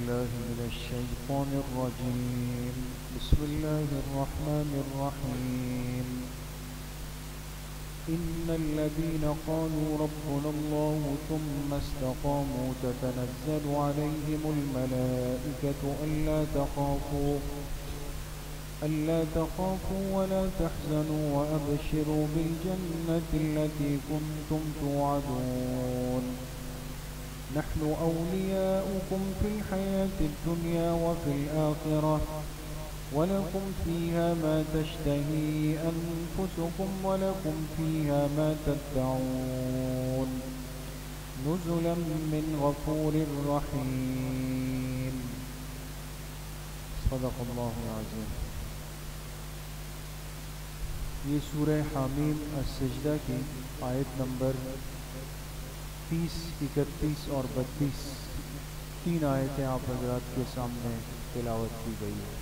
بالله من الشيطان الرجيم. بسم الله الرحمن الرحيم. إن الذين قالوا ربنا الله ثم استقاموا تتنزل عليهم الملائكة ألا تخافوا ولا تحزنوا وأبشروا بالجنة التي كنتم توعدون. نحن أولياؤكم في الحياة الدنيا وفي الآخرة ولكم فيها ما تشتهي أنفسكم ولكم فيها ما تدعون نزلا من غفور رحيم. صدق اللہ العظیم. یہ سورہ حامیم السجدہ کی آیت نمبر 30, 31 اور 32 تین آیتیں آپ حضرات کے سامنے تلاوت کی گئی ہے.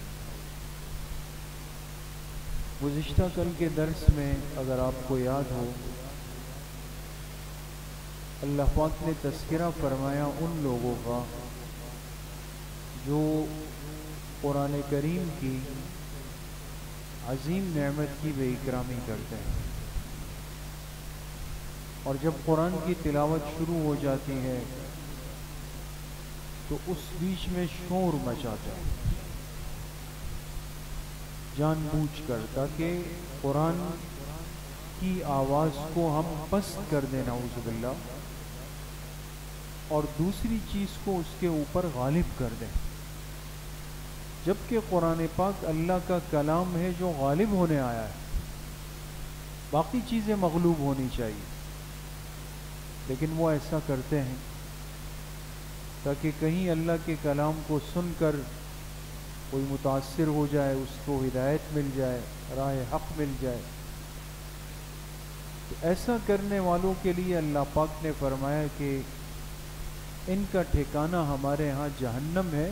گزشتہ کل کے درس میں اگر آپ کو یاد ہو اللہ پاک نے تذکرہ فرمایا ان لوگوں کا جو قرآن کریم کی عظیم نعمت کی بے اکرامی کرتے ہیں اور جب قرآن کی تلاوت شروع ہو جاتی ہے تو اس بیچ میں شور مچاتے ہیں جان بوجھ کر تاکہ قرآن کی آواز کو ہم پست کر دیں نعوذ باللہ اور دوسری چیز کو اس کے اوپر غالب کر دیں. جبکہ قرآن پاک اللہ کا کلام ہے جو غالب ہونے آیا ہے. باقی چیزیں مغلوب ہونی چاہیے لیکن وہ ایسا کرتے ہیں تاکہ کہیں اللہ کے کلام کو سن کر کوئی متاثر ہو جائے, اس کو ہدایت مل جائے, راہ حق مل جائے. تو ایسا کرنے والوں کے لیے اللہ پاک نے فرمایا کہ ان کا ٹھکانہ ہمارے ہاں جہنم ہے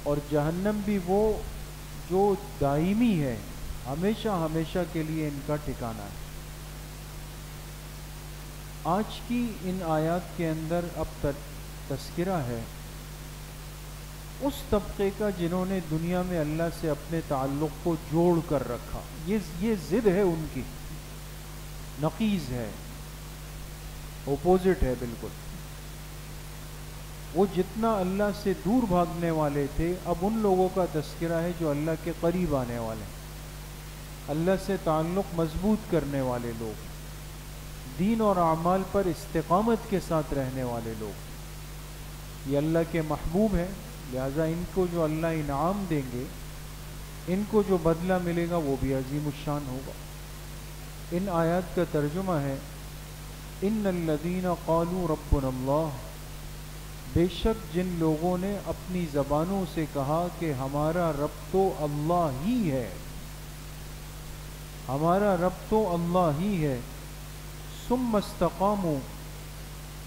اور جہنم بھی وہ جو دائمی ہے, ہمیشہ ہمیشہ کے لیے ان کا ٹھکانہ ہے. آج کی ان آیات کے اندر اب تذکرہ ہے اس طبقے کا جنہوں نے دنیا میں اللہ سے اپنے تعلق کو جوڑ کر رکھا. یہ ضد ہے ان کی, نقیض ہے, اپوزٹ ہے بالکل. وہ جتنا اللہ سے دور بھاگنے والے تھے اب ان لوگوں کا تذکرہ ہے جو اللہ کے قریب آنے والے ہیں, اللہ سے تعلق مضبوط کرنے والے لوگ, دین اور اعمال پر استقامت کے ساتھ رہنے والے لوگ. یہ اللہ کے محبوب ہیں, لہذا ان کو جو اللہ انعام دیں گے, ان کو جو بدلہ ملے گا وہ بھی عظیم الشان ہوگا. ان آیات کا ترجمہ ہے ان الذین قالوا ربنا اللہ, بے شک جن لوگوں نے اپنی زبانوں سے کہا کہ ہمارا رب تو اللہ ہی ہے, ہمارا رب تو اللہ ہی ہے. ثم استقاموا,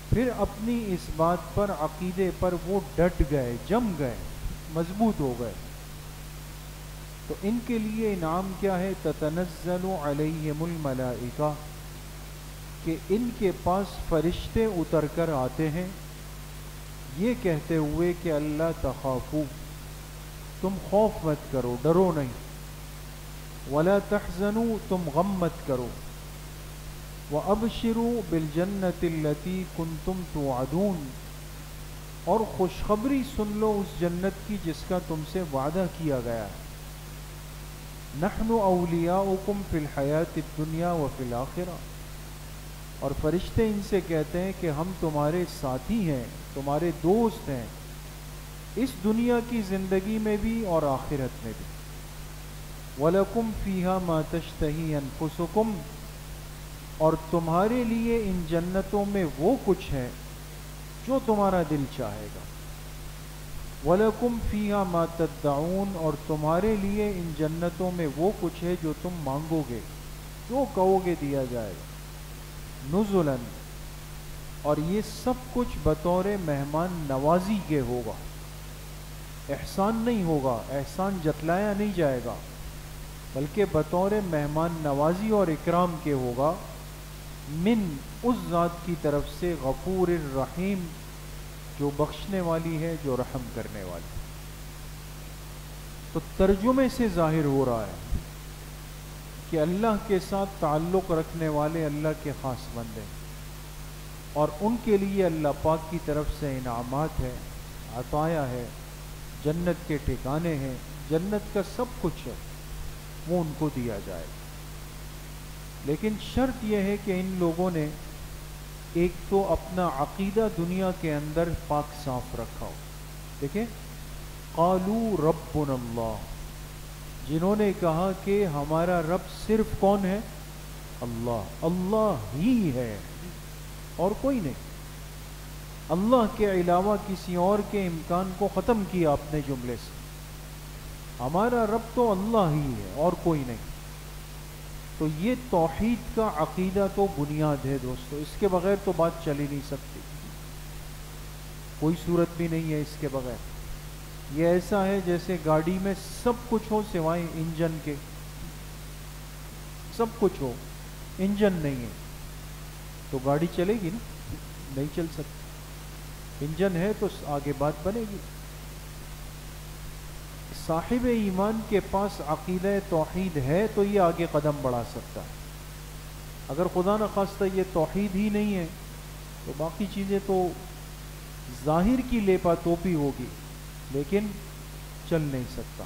پھر اپنی اس بات پر, عقیدے پر وہ ڈٹ گئے, جم گئے, مضبوط ہو گئے. تو ان کے لیے انعام کیا ہے؟ تتنزل علیہم الملائکہ, کہ ان کے پاس فرشتے اتر کر آتے ہیں یہ کہتے ہوئے کہ اللہ تخافوا, تم خوف مت کرو, ڈرو نہیں. ولا تحزنوا, تم غم مت کرو. وَأَبْشِرُوا بِالْجَنَّةِ الَّتِي كُنْتُمْ تُوعَدُونَ, اور خوشخبری سن لو اس جنت کی جس کا تم سے وعدہ کیا گیا ہے. نَحْنُ أَوْلِيَاؤُكُمْ فِي الْحَيَاةِ الدُّنْيَا وَفِي الْآخِرَةِ, اور فرشتے ان سے کہتے ہیں کہ ہم تمہارے ساتھی ہیں, تمہارے دوست ہیں, اس دنیا کی زندگی میں بھی اور آخرت میں بھی. وَلَكُمْ فِيهَا مَا تَشْتَهِي أَنفُسُكُمْ, اور تمہارے لیے ان جنتوں میں وہ کچھ ہے جو تمہارا دل چاہے گا. وَلَكُمْ فِيهَا مَا تَدَّعُونَ, اور تمہارے لیے ان جنتوں میں وہ کچھ ہے جو تم مانگو گے, جو کہو گے دیا جائے گا. نزلاً, اور یہ سب کچھ بطور مہمان نوازی کے ہوگا. احسان نہیں ہوگا, احسان جتلایا نہیں جائے گا, بلکہ بطور مہمان نوازی اور اکرام کے ہوگا. من, اس ذات کی طرف سے, غفور الرحیم, جو بخشنے والی ہے، جو رحم کرنے والی. تو ترجمے سے ظاہر ہو رہا ہے کہ اللہ کے ساتھ تعلق رکھنے والے اللہ کے خاص بندے، اور ان کے لیے اللہ پاک کی طرف سے انعامات ہے، عطایا ہے، جنت کے ٹھکانے ہیں، جنت کا سب کچھ ہے، وہ ان کو دیا جائے. لیکن شرط یہ ہے کہ ان لوگوں نے ایک تو اپنا عقیدہ دنیا کے اندر پاک صاف رکھا ہو. دیکھیں، قالوا ربنا اللہ، جنہوں نے کہا کہ ہمارا رب صرف کون ہے؟ اللہ. اللہ ہی ہے اور کوئی نہیں. اللہ کے علاوہ کسی اور کے امکان کو ختم کیا اپنے جملے سے. ہمارا رب تو اللہ ہی ہے اور کوئی نہیں. تو یہ توحید کا عقیدہ تو بنیاد ہے دوستو، اس کے بغیر تو بات چل ہی نہیں سکتی، کوئی صورت بھی نہیں ہے اس کے بغیر. یہ ایسا ہے جیسے گاڑی میں سب کچھ ہو سوائے انجن کے، سب کچھ ہو، انجن نہیں ہے تو گاڑی چلے گی نا؟ نہیں چل سکتی. انجن ہے تو آگے بات بنے گی. صاحب ایمان کے پاس عقیدہ توحید ہے تو یہ آگے قدم بڑھا سکتا ہے. اگر خدا نخواستہ یہ توحید ہی نہیں ہے تو باقی چیزیں تو ظاہر کی لیپا توپی ہوگی لیکن چل نہیں سکتا.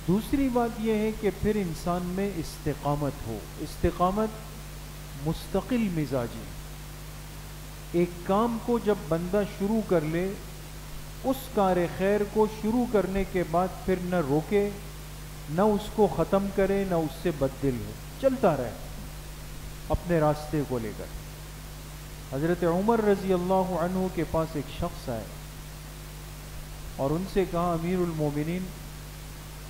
دوسری بات یہ ہے کہ پھر انسان میں استقامت ہو. استقامت مستقل مزاجی. ایک کام کو جب بندہ شروع کر لے، اس کار خیر کو شروع کرنے کے بعد پھر نہ روکے، نہ اس کو ختم کرے، نہ اس سے بددل ہو، چلتا رہے اپنے راستے کو لے کر. حضرت عمر رضی اللہ عنہ کے پاس ایک شخص آئے اور ان سے کہا، امیر المومنین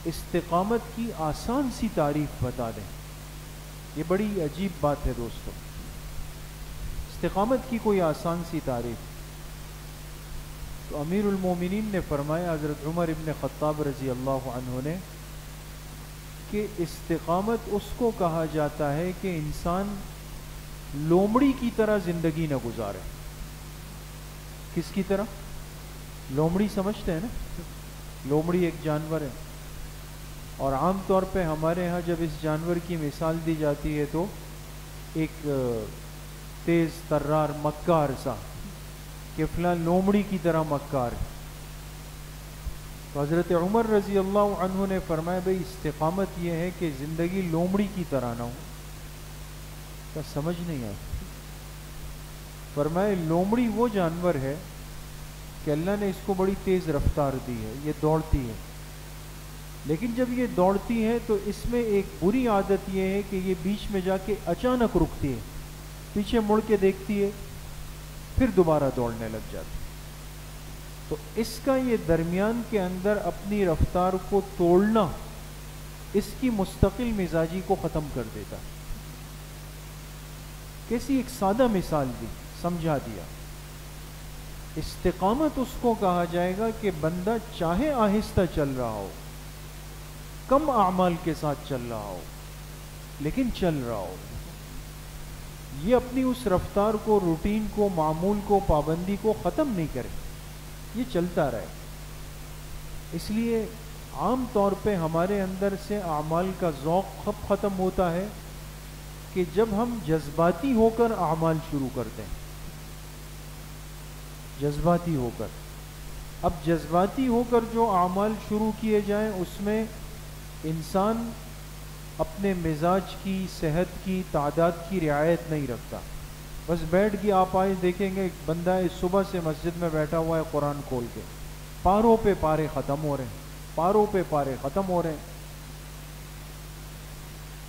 استقامت کی آسان سی تعریف بتا دیں. یہ بڑی عجیب بات ہے دوستو، استقامت کی کوئی آسان سی تعریف. تو امیر المومنین نے فرمایا، حضرت عمر ابن خطاب رضی اللہ عنہ نے، کہ استقامت اس کو کہا جاتا ہے کہ انسان لومڑی کی طرح زندگی نہ گزارے. کس کی طرح؟ لومڑی سمجھتے ہیں نا؟ لومڑی ایک جانور ہے، اور عام طور پہ ہمارے ہاں جب اس جانور کی مثال دی جاتی ہے تو ایک تیز ترار مکار سا، کہ فلاں لومڑی کی طرح مکار ہے. تو حضرت عمر رضی اللہ عنہ نے فرمایا، بھئی استقامت یہ ہے کہ زندگی لومڑی کی طرح نہ ہو. کیا سمجھ نہیں آئی؟ فرمایا لومڑی وہ جانور ہے کہ اللہ نے اس کو بڑی تیز رفتار دی ہے، یہ دوڑتی ہے، لیکن جب یہ دوڑتی ہے تو اس میں ایک بری عادت یہ ہے کہ یہ بیچ میں جا کے اچانک رکتی ہے، پیچھے مڑ کے دیکھتی ہے، پھر دوبارہ دوڑنے لگ جاتی. تو اس کا یہ درمیان کے اندر اپنی رفتار کو توڑنا اس کی مستقل مزاجی کو ختم کر دیتا. کیسی ایک سادہ مثال دی، سمجھا دیا. استقامت اس کو کہا جائے گا کہ بندہ چاہے آہستہ چل رہا ہو، کم اعمال کے ساتھ چل رہا ہو، لیکن چل رہا ہو. یہ اپنی اس رفتار کو، روٹین کو، معمول کو، پابندی کو ختم نہیں کرے، یہ چلتا رہے. اس لیے عام طور پہ ہمارے اندر سے اعمال کا ذوق کب ختم ہوتا ہے کہ جب ہم جذباتی ہو کر اعمال شروع کرتے ہیں. جذباتی ہو کر، اب جذباتی ہو کر جو اعمال شروع کیے جائیں اس میں انسان اپنے مزاج کی، صحت کی، تعداد کی رعایت نہیں رکھتا. بس بیٹھ کے آپ آئے دیکھیں گے ایک بندہ ہے صبح سے مسجد میں بیٹھا ہوا ہے قرآن کھول کے، پاروں پہ پارے ختم ہو رہے ہیں، پاروں پہ پارے ختم ہو رہے ہیں.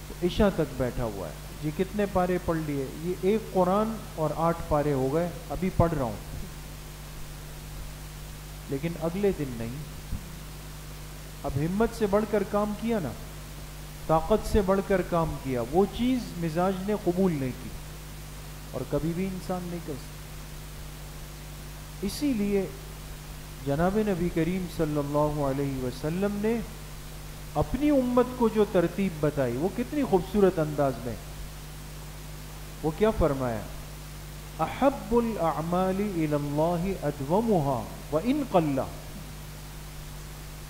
تو عشاء تک بیٹھا ہوا ہے، جی کتنے پارے پڑھ لیے؟ یہ ایک قرآن اور 8 پارے ہو گئے، ابھی پڑھ رہا ہوں. لیکن اگلے دن نہیں. اب ہمت سے بڑھ کر کام کیا نا، طاقت سے بڑھ کر کام کیا، وہ چیز مزاج نے قبول نہیں کی اور کبھی بھی انسان نہیں کر سکتا. اسی لیے جناب نبی کریم صلی اللہ علیہ وسلم نے اپنی امت کو جو ترتیب بتائی وہ کتنی خوبصورت انداز میں. وہ کیا فرمایا؟ احب الاعمال الی اللہ ادومها وان قل،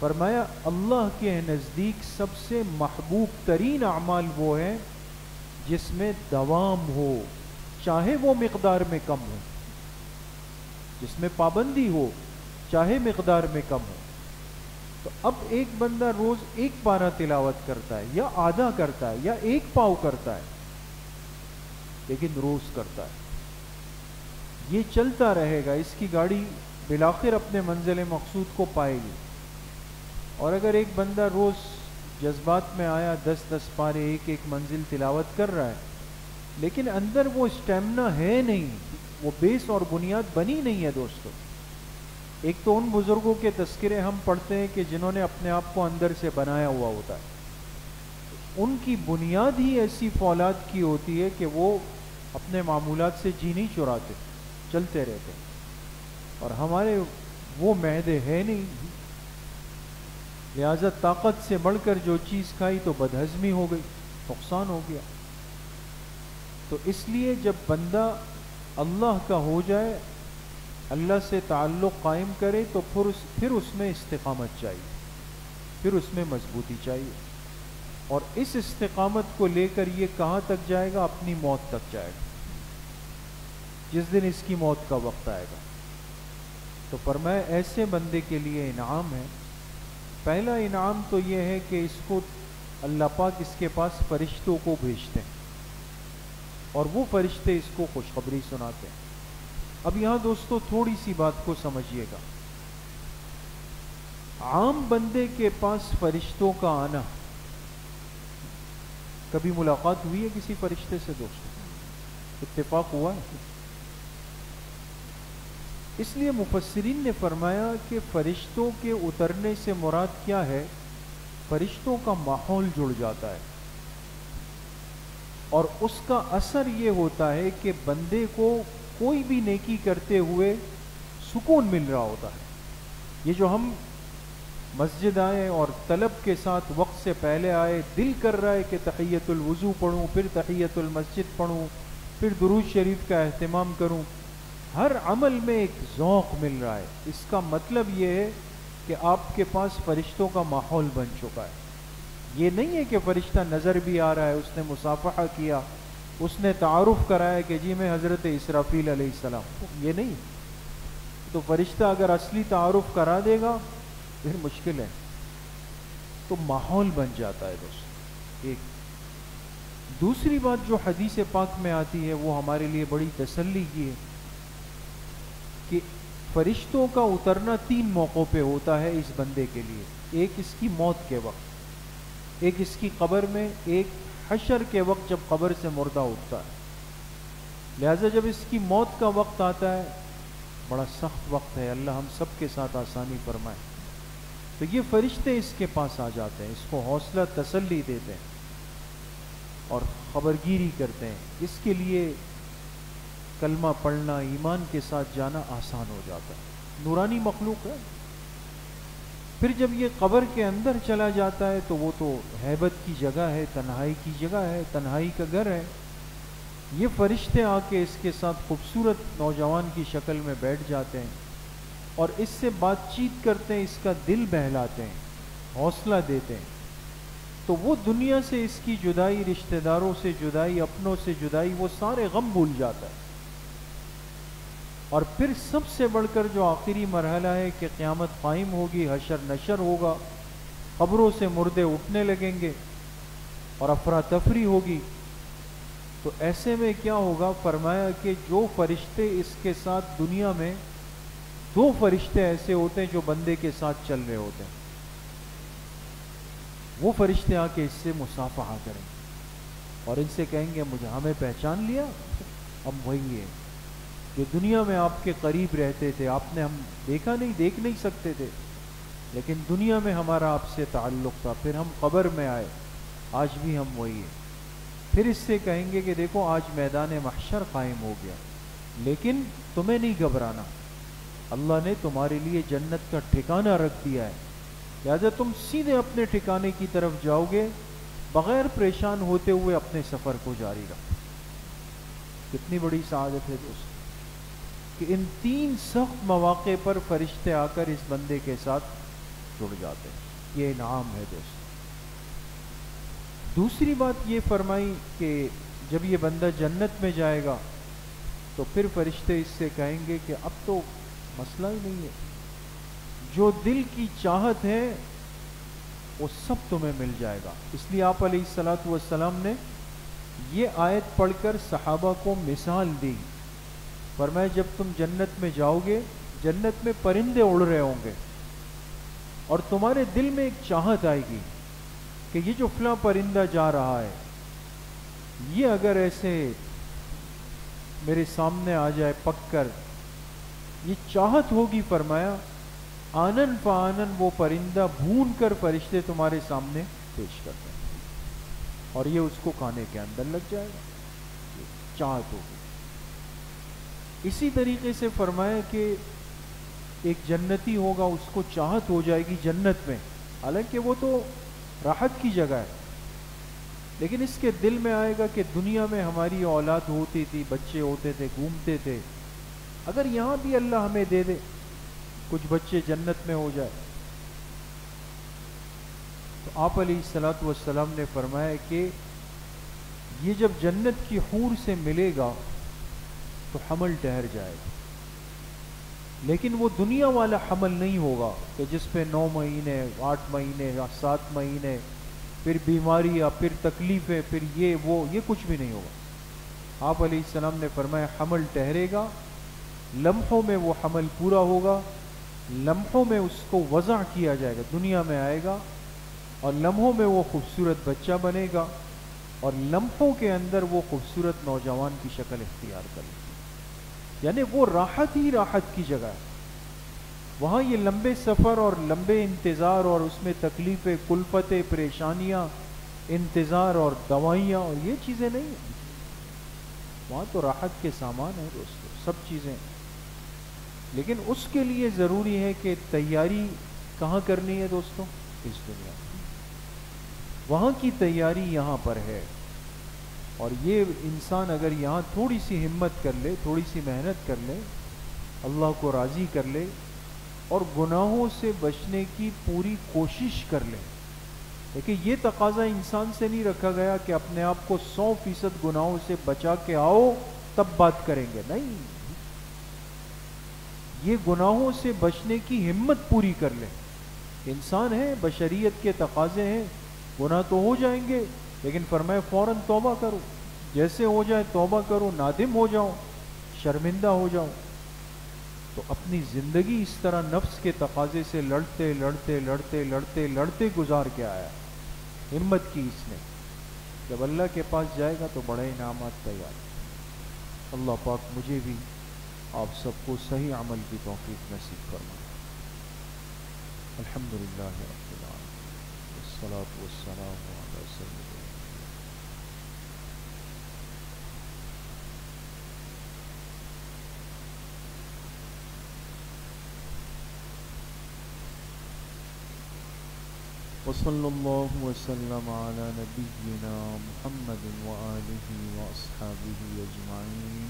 فرمایا اللہ کے نزدیک سب سے محبوب ترین اعمال وہ ہیں جس میں دوام ہو، چاہے وہ مقدار میں کم ہو، جس میں پابندی ہو چاہے مقدار میں کم ہو۔ تو اب ایک بندہ روز ایک پارہ تلاوت کرتا ہے یا آدھا کرتا ہے یا ایک پاؤ کرتا ہے، لیکن روز کرتا ہے، یہ چلتا رہے گا، اس کی گاڑی بالآخر اپنے منزل مقصود کو پائے گی۔ اور اگر ایک بندہ روز جذبات میں آیا 10 پارے ایک منزل تلاوت کر رہا ہے، لیکن اندر وہ اسٹیمنا ہے نہیں، وہ بیس اور بنیاد بنی نہیں ہے دوستو۔ ایک تو ان بزرگوں کے تذکرے ہم پڑھتے ہیں کہ جنہوں نے اپنے آپ کو اندر سے بنایا ہوا ہوتا ہے، ان کی بنیاد ہی ایسی فولاد کی ہوتی ہے کہ وہ اپنے معمولات سے جی نہیں چراتے، چلتے رہتے، اور ہمارے وہ معدے ہے نہیں، لہذا طاقت سے بڑھ کر جو چیز کھائی تو بدہضمی ہو گئی، نقصان ہو گیا۔ تو اس لیے جب بندہ اللہ کا ہو جائے، اللہ سے تعلق قائم کرے، تو پھر اس میں استقامت چاہیے، پھر اس میں مضبوطی چاہیے، اور اس استقامت کو لے کر یہ کہاں تک جائے گا؟ اپنی موت تک جائے گا، جس دن اس کی موت کا وقت آئے گا۔ تو فرمایا ایسے بندے کے لیے انعام ہے۔ پہلا انعام تو یہ ہے کہ اس کو اللہ پاک اس کے پاس فرشتوں کو بھیجتے ہیں، اور وہ فرشتے اس کو خوشخبری سناتے ہیں۔ اب یہاں دوستو تھوڑی سی بات کو سمجھیے گا، عام بندے کے پاس فرشتوں کا آنا، کبھی ملاقات ہوئی ہے کسی فرشتے سے دوستو؟ اتفاق ہوا ہے؟ اس لیے مفسرین نے فرمایا کہ فرشتوں کے اترنے سے مراد کیا ہے؟ فرشتوں کا ماحول جڑ جاتا ہے، اور اس کا اثر یہ ہوتا ہے کہ بندے کو کوئی بھی نیکی کرتے ہوئے سکون مل رہا ہوتا ہے۔ یہ جو ہم مسجد آئے اور طلب کے ساتھ وقت سے پہلے آئے، دل کر رہا ہے کہ تحیۃ الوضو پڑھوں، پھر تحیۃ المسجد پڑھوں، پھر درود شریف کا اہتمام کروں، ہر عمل میں ایک ذوق مل رہا ہے۔ اس کا مطلب یہ ہے کہ آپ کے پاس فرشتوں کا ماحول بن چکا ہے۔ یہ نہیں ہے کہ فرشتہ نظر بھی آ رہا ہے، اس نے مصافحہ کیا، اس نے تعارف کرایا کہ جی میں حضرت اسرافیل علیہ السلام، یہ نہیں۔ تو فرشتہ اگر اصلی تعارف کرا دے گا پھر مشکل ہے، تو ماحول بن جاتا ہے دوست۔ ایک دوسری بات جو حدیث پاک میں آتی ہے وہ ہمارے لیے بڑی تسلی کی ہے کہ فرشتوں کا اترنا 3 موقعوں پہ ہوتا ہے اس بندے کے لیے۔ ایک اس کی موت کے وقت، ایک اس کی قبر میں، ایک حشر کے وقت جب قبر سے مردہ اٹھتا ہے۔ لہذا جب اس کی موت کا وقت آتا ہے، بڑا سخت وقت ہے، اللہ ہم سب کے ساتھ آسانی فرمائے، تو یہ فرشتے اس کے پاس آ جاتے ہیں، اس کو حوصلہ تسلی دیتے ہیں اور خبرگیری کرتے ہیں۔ اس کے لیے کلمہ پڑھنا، ایمان کے ساتھ جانا آسان ہو جاتا ہے، نورانی مخلوق ہے۔ پھر جب یہ قبر کے اندر چلا جاتا ہے تو وہ تو ہیبت کی جگہ ہے، تنہائی کی جگہ ہے، تنہائی کا گھر ہے۔ یہ فرشتے آ کے اس کے ساتھ خوبصورت نوجوان کی شکل میں بیٹھ جاتے ہیں اور اس سے بات چیت کرتے ہیں، اس کا دل بہلاتے ہیں، حوصلہ دیتے ہیں، تو وہ دنیا سے اس کی جدائی، رشتہ داروں سے جدائی، اپنوں سے جدائی، وہ سارے غم بھول جاتا ہے۔ اور پھر سب سے بڑھ کر جو آخری مرحلہ ہے کہ قیامت قائم ہوگی، حشر نشر ہوگا، قبروں سے مردے اٹھنے لگیں گے اور افراتفری ہوگی، تو ایسے میں کیا ہوگا؟ فرمایا کہ جو فرشتے اس کے ساتھ دنیا میں، 2 فرشتے ایسے ہوتے ہیں جو بندے کے ساتھ چل رہے ہوتے ہیں، وہ فرشتے آ کے اس سے مصافحہ کریں اور ان سے کہیں گے مجھے ہمیں پہچان لیا؟ ہم وہی ہیں جو دنیا میں آپ کے قریب رہتے تھے، آپ نے ہم دیکھا نہیں، دیکھ نہیں سکتے تھے، لیکن دنیا میں ہمارا آپ سے تعلق تھا، پھر ہم قبر میں آئے، آج بھی ہم وہی ہیں۔ پھر اس سے کہیں گے کہ دیکھو آج میدان محشر قائم ہو گیا، لیکن تمہیں نہیں گھبرانا، اللہ نے تمہارے لیے جنت کا ٹھکانہ رکھ دیا ہے، لہذا تم سیدھے اپنے ٹھکانے کی طرف جاؤ گے، بغیر پریشان ہوتے ہوئے اپنے سفر کو جاری رکھو۔ کتنی بڑی سعادت ہے دوست! کہ ان 3 سخت مواقع پر فرشتے آ کر اس بندے کے ساتھ جڑ جاتے ہیں. یہ انعام ہے دوست. دوسری بات یہ فرمائی کہ جب یہ بندہ جنت میں جائے گا تو پھر فرشتے اس سے کہیں گے کہ اب تو مسئلہ ہی نہیں ہے، جو دل کی چاہت ہے وہ سب تمہیں مل جائے گا. اس لیے آپ علیہ الصلوۃ والسلام نے یہ آیت پڑھ کر صحابہ کو مثال دی. فرمایا جب تم جنت میں جاؤ گے، جنت میں پرندے اڑ رہے ہوں گے اور تمہارے دل میں ایک چاہت آئے گی کہ یہ جو فلاں پرندہ جا رہا ہے یہ اگر ایسے میرے سامنے آ جائے پک کر، یہ چاہت ہوگی. فرمایا آنن فآنن وہ پرندہ بھون کر فرشتے تمہارے سامنے پیش کرتے ہیں اور یہ اس کو کھانے کے اندر لگ جائے گا. یہ چاہت ہوگی. اسی طریقے سے فرمایا کہ ایک جنتی ہوگا، اس کو چاہت ہو جائے گی جنت میں، حالانکہ وہ تو راحت کی جگہ ہے، لیکن اس کے دل میں آئے گا کہ دنیا میں ہماری اولاد ہوتی تھی، بچے ہوتے تھے، گھومتے تھے، اگر یہاں بھی اللہ ہمیں دے دے کچھ بچے جنت میں ہو جائے. تو آپ علیہ الصلوۃ والسلام نے فرمایا کہ یہ جب جنت کی حور سے ملے گا تو حمل ٹھہر جائے گا، لیکن وہ دنیا والا حمل نہیں ہوگا کہ جس پہ 9 مہینے 8 مہینے یا 7 مہینے پھر بیماری یا پھر تکلیفیں پھر یہ کچھ بھی نہیں ہوگا. آپ علیہ السلام نے فرمایا حمل ٹھہرے گا، لمحوں میں وہ حمل پورا ہوگا، لمحوں میں اس کو وضع کیا جائے گا، دنیا میں آئے گا اور لمحوں میں وہ خوبصورت بچہ بنے گا اور لمحوں کے اندر وہ خوبصورت نوجوان کی شکل اختیار کرے گا. یعنی وہ راحت ہی راحت کی جگہ ہے. وہاں یہ لمبے سفر اور لمبے انتظار اور اس میں تکلیفیں، کلفتیں، پریشانیاں، انتظار اور دوائیاں اور یہ چیزیں نہیں ہیں. وہاں تو راحت کے سامان ہیں دوستو، سب چیزیں. لیکن اس کے لیے ضروری ہے کہ تیاری کہاں کرنی ہے دوستو؟ اس دنیا میں. وہاں کی تیاری یہاں پر ہے، اور یہ انسان اگر یہاں تھوڑی سی ہمت کر لے، تھوڑی سی محنت کر لے، اللہ کو راضی کر لے اور گناہوں سے بچنے کی پوری کوشش کر لے. دیکھیں یہ تقاضا انسان سے نہیں رکھا گیا کہ اپنے آپ کو 100% گناہوں سے بچا کے آؤ تب بات کریں گے، نہیں. یہ گناہوں سے بچنے کی ہمت پوری کر لے. انسان ہے، بشریت کے تقاضے ہیں، گناہ تو ہو جائیں گے، لیکن فرمایا فوراً توبہ کرو، جیسے ہو جائے توبہ کرو، نادم ہو جاؤ، شرمندہ ہو جاؤ. تو اپنی زندگی اس طرح نفس کے تقاضے سے لڑتے لڑتے لڑتے لڑتے لڑتے گزار کے آیا. ہمت کی اس نے. جب اللہ کے پاس جائے گا تو بڑے انعامات تیار. اللہ پاک مجھے بھی آپ سب کو صحیح عمل کی توفیق نصیب فرمائے. الحمدللہ رب العالمین والصلاۃ والسلام علی سیدنا. وصلی اللہ وسلم علی نبینا محمد وآلہ واصحابہ اجمعین.